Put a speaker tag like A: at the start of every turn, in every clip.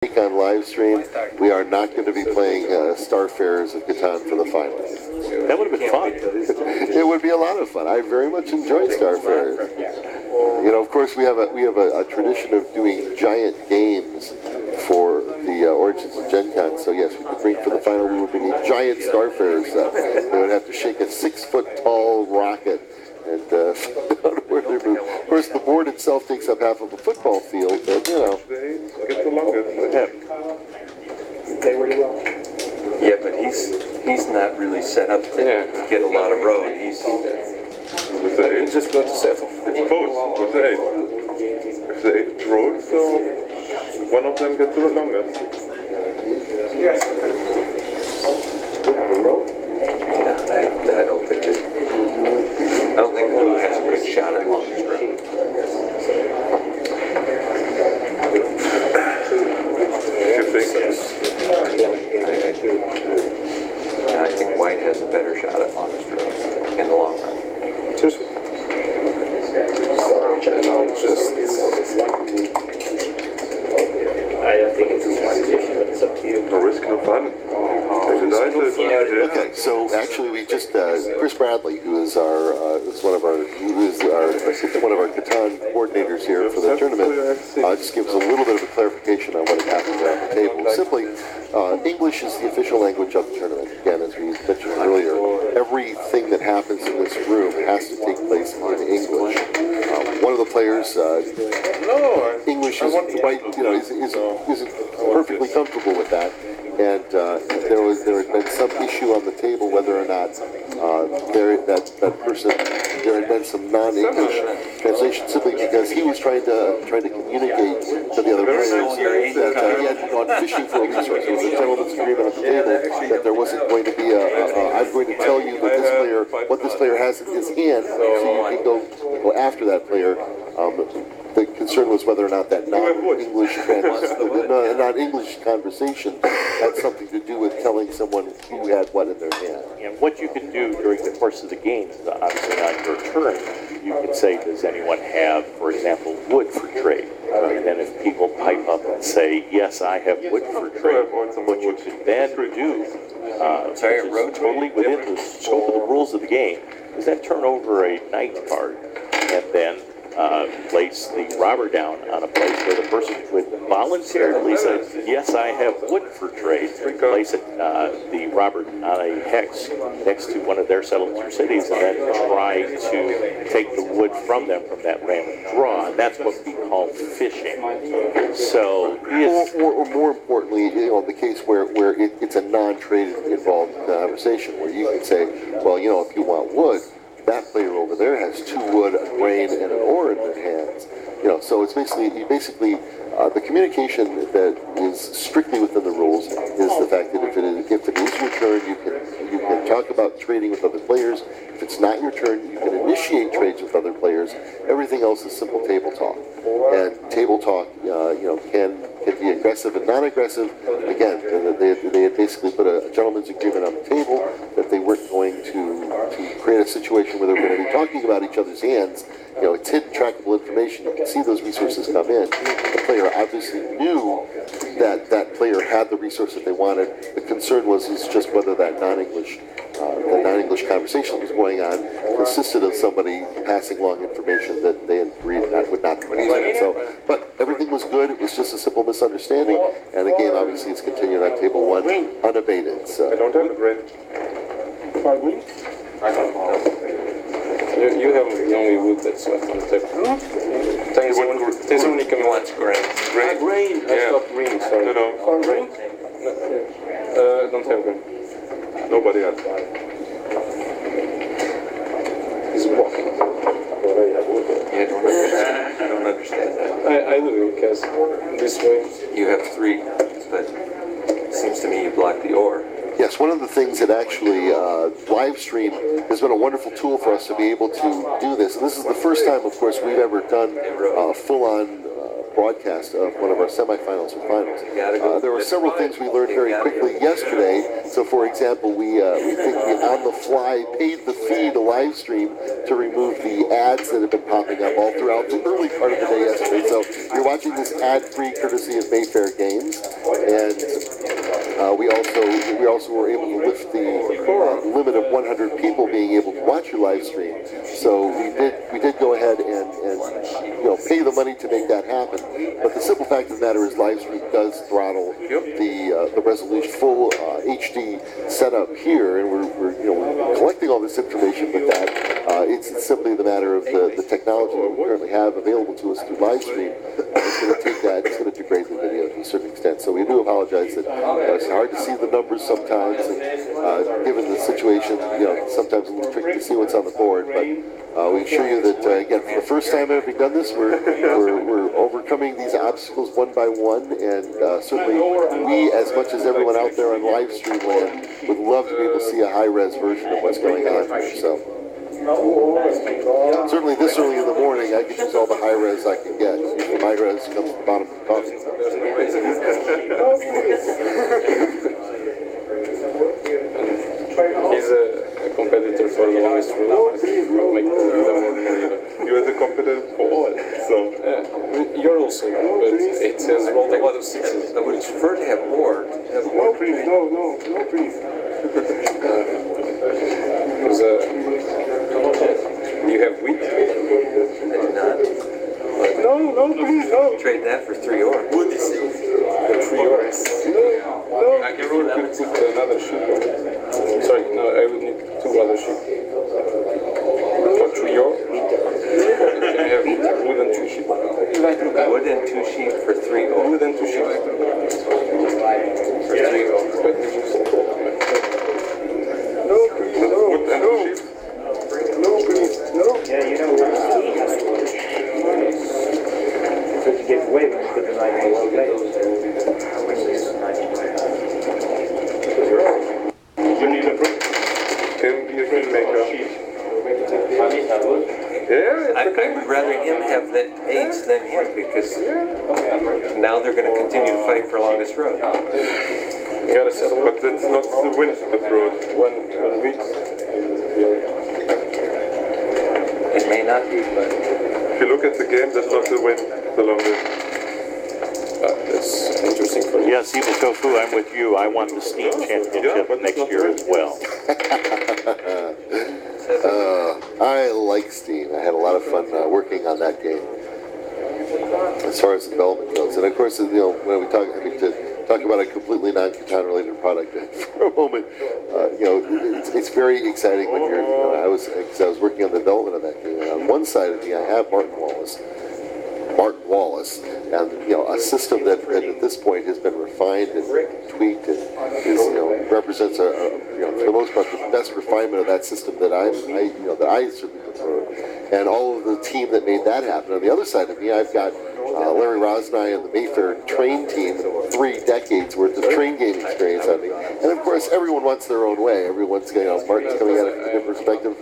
A: On live stream, we are not going to be playing Starfarers of Catan for the finals.
B: That would have been fun.
A: It would be a lot of fun. I very much enjoyed Starfarers. You know, of course, we have a tradition of doing giant games for the Origins and Gen Con. So yes, we could bring for the final. We would bring a giant Starfarers set. They would have to shake a 6-foot-tall rocket. And where they move. Of course, the board itself takes up half of a football field, but you know.
C: Get the longest.
B: Yeah, but he's not really set up to get a lot of road. He's
C: just going to settle. It's both. With the 8. If the 8 road, so one of them gets the longest.
B: I don't think it. I don't think Blue has a good shot at longest road. I think White has a better shot at longest road in the long run.
D: I don't think it's a competition, but it's up to you.
C: No risk, no fun.
A: Okay, so actually, we just Chris Bradley, who is one of our Catan coordinators here for the tournament, just gives a little bit of a clarification on what had happened around the table. Simply, English is the official language of the tournament. Again, as we mentioned earlier, everything that happens in this room has to take place in English. One of the players, English is quite, isn't perfectly comfortable with that. And there had been some issue on the table whether or not there had been some non-English translation, simply because he was trying to communicate to the other players that he had gone fishing for a resource. There was a gentleman's agreement at the table that there wasn't going to be I'm going to tell you that what this player has in his hand, so you can go after that player. The concern was whether or not that non-English conversation had something to do with telling someone who had what in their hand.
B: And what you can do during the course of the game is obviously on your turn. You can say, does anyone have, for example, wood for trade? And then if people pipe up and say, yes, I have wood for trade, what you can then do, which is totally within the scope of the rules of the game, is then turn over a knight card and then place the robber down on a place where the person would voluntarily say, yes, I have wood for trade, place it, the robber on a hex next to one of their settlements or cities, and then try to take the wood from them from that random draw. And that's what we call fishing. So,
A: or more importantly, the case where it's a non-trade involved conversation, where you can say, well, if you want wood, that player over there has 2 wood, a grain, and an ore in their hands. So it's basically the communication that is strictly within the rules is the fact that if it is your turn, you can talk about trading with other players. If it's not your turn, you can initiate trades with other players. Everything else is simple table talk. And table talk, can be aggressive and non-aggressive. Again, they had basically put a gentleman's agreement on the table that they weren't going to create a situation where they were going to be talking about each other's hands. It's hidden trackable information. You can see those resources come in. The player obviously knew that player had the resource that they wanted. The concern was just whether that non-English conversation that was going on consisted of somebody passing along information that they agreed that would not be used. So, but everything was good. It was just a simple misunderstanding, and the game obviously is continuing on table 1 unabated. So.
C: I don't have a grain.
D: Pardon? I don't know. You have the only wood that's left on the table. There's only
B: wants grain.
D: Grain? I stopped green, sorry.
C: No.
D: Grain? Don't have grain.
C: Nobody has.
D: He's walking.
B: I don't understand that.
D: I do, because this way...
B: You have 3, but it seems to me you block the ore.
A: Yes, one of the things that actually live stream has been a wonderful tool for us to be able to do this. And this is the first time, of course, we've ever done full-on broadcast of one of our semifinals or finals. There were several things we learned very quickly yesterday. So, for example, we on the fly paid the fee to live stream to remove the ads that have been popping up all throughout the early part of the day yesterday. So you're watching this ad-free courtesy of Mayfair Games, and we also were able to lift the limit of 100 people being able to watch your live stream. So we did go ahead and pay the money to make that happen. But the simple fact of the matter is, live stream does throttle the resolution, full HD setup here, and we're collecting all this information with that. It's simply the matter of the technology that we currently have available to us through live stream. It's going to take that, it's going to degrade the video to a certain extent. So we do apologize that it's hard to see the numbers sometimes, and given the situation, sometimes a little tricky to see what's on the board. But we assure you that, again, for the first time ever done this, we're overcoming these obstacles one by one, and certainly we, as much as everyone out there on live stream land, would love to be able to see a high-res version of what's going on here. So certainly this early in the morning, I could use all the high-res I can get. Usually my res comes from the bottom of the coffee.
D: He's a competitor for the longest run.
C: You are the competitor for all, so.
D: You're also, but it has rolled a lot of sixes.
E: I would prefer to have more.
C: No, please, no, please.
D: Because you have wheat.
E: I do not.
C: No, please, no.
E: Trade that for 3 ore.
D: For 3 hours.
C: No.
D: I could put another sheep on it. Sorry, no, I would need 2 other sheep. For 3 ore. Can you have wood and 2 sheep?
E: Wood and 2 sheep for 3 ore.
D: Wood and 2 sheep.
E: For 3 ore.
C: No, please, no. Wood and 2 sheep. No, please, no.
F: Yeah, you know, because you get away when you put the knife in the low blade.
C: You need a broom. Can be a filmmaker. Yeah,
E: I would rather him have the AIDS than him, because now they're going to continue to fight for longest road.
C: but that's not the win approach. One week.
E: It may not be, but
C: If you look at the game, that's not the win, the longest.
D: That's interesting for you.
B: Yes, Evil Tofu, I'm with you. I want the Steam Championship next year as well.
A: I like Steam. I had a lot of fun working on that game as far as the development goes. And of course, when we talk, to talk about a completely non-Catan related product for a moment, it's very exciting when you're, I was working on the development of that game. And on one side of me, I have Martin Wallace, and a system that at this point has been refined and tweaked and is, represents for the most part the best refinement of that system that I certainly prefer, and all of the team that made that happen. On the other side of me, I've got Larry Rosnai and the Mayfair train team, 3 decades worth of train game experience on me. And of course, everyone wants their own way. Everyone's Martin's coming at it from a different perspective.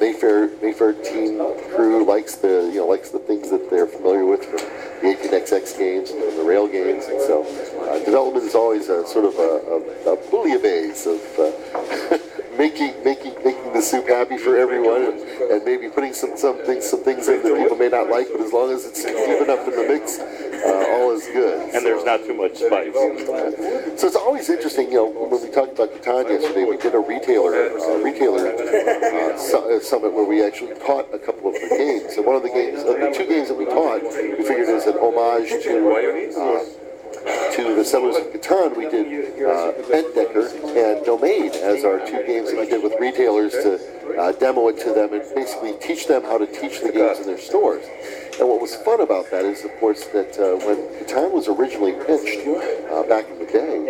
A: Mayfair team crew likes the things that they're familiar with from the 18XX games and from the rail games, and so development is always a sort of a bouillabaisse of making the soup happy for everyone, and maybe putting some things in that people may not like, but as long as it's deep enough in the mix, all is good.
B: And there's not too much spice.
A: So it's always interesting, when we talked about Catan yesterday, we did a retailer summit where we actually taught a couple of the games. And one of the games, the 2 games that we taught, we figured as an homage to the settlers of Catan, we did Bentdecker and Domain as our 2 games that we did with retailers to demo it to them and basically teach them how to teach the games in their stores. And what was fun about that is, of course, that when Catan was originally pitched back in the day,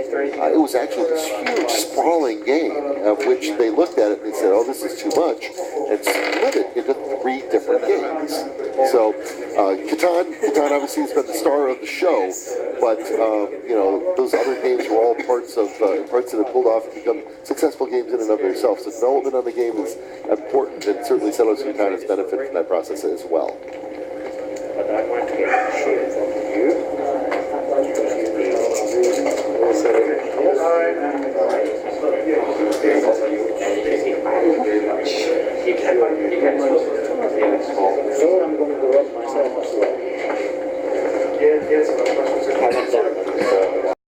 A: it was actually this huge, sprawling game of which they looked at it and they said, oh, this is too much, and split it into 3 different games. So Catan obviously has been the star of the show, but those other games were all parts that have pulled off and become successful games in and of themselves. So development on the game is important, and certainly Settlers of Catan has benefited from that process as well.
F: but I might get a sheep.